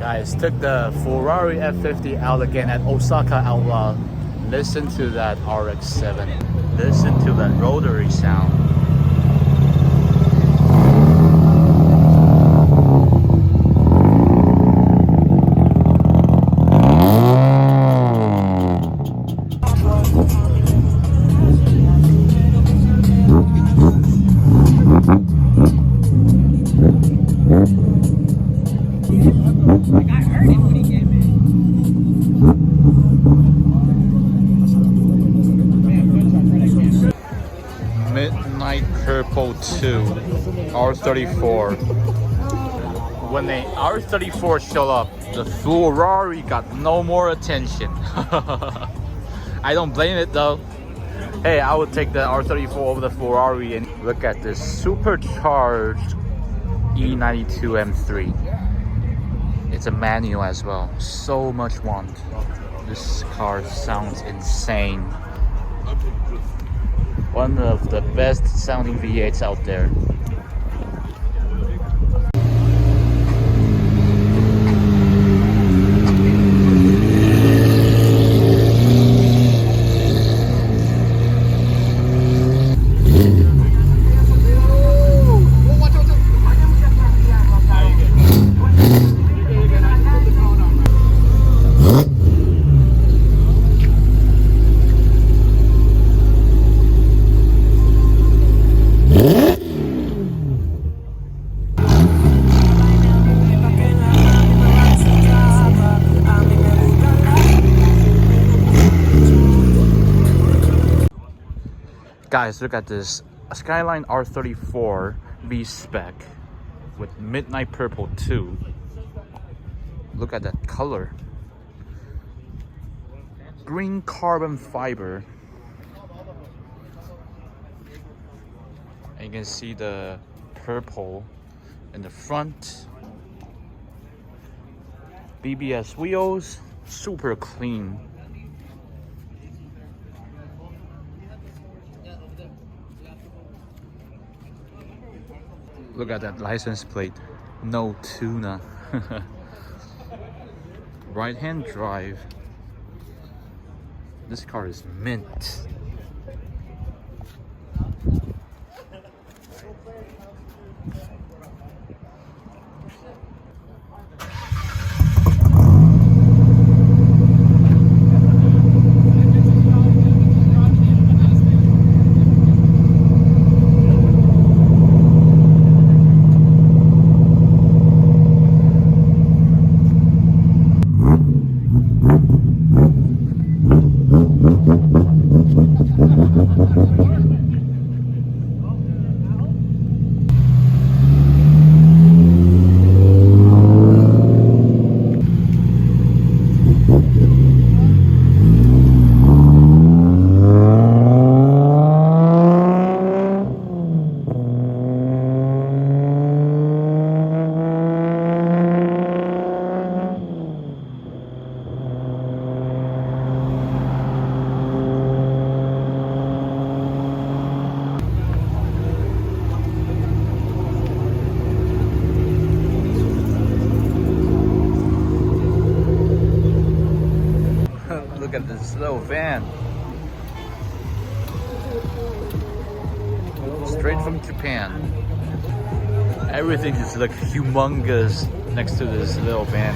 Guys, took the Ferrari F50 out again at Osaka Outlaw. Listen to that RX-7. Listen to that rotary sound. Midnight Purple 2 R34. When the R34 showed up, the Ferrari got no more attention. I don't blame it though. Hey, I would take the R34 over the Ferrari. And look at this supercharged E92 M3. It's a manual as well. So much want. This car sounds insane. One of the best sounding V8s out there. Guys, look at this Skyline R34 V-Spec with Midnight Purple 2. Look at that color. Green carbon fiber. And you can see the purple in the front. BBS wheels, super clean. Look at that license plate. No tuna. Right hand drive. This car is mint. Look at this little van. Straight from Japan. Everything is like humongous next to this little van.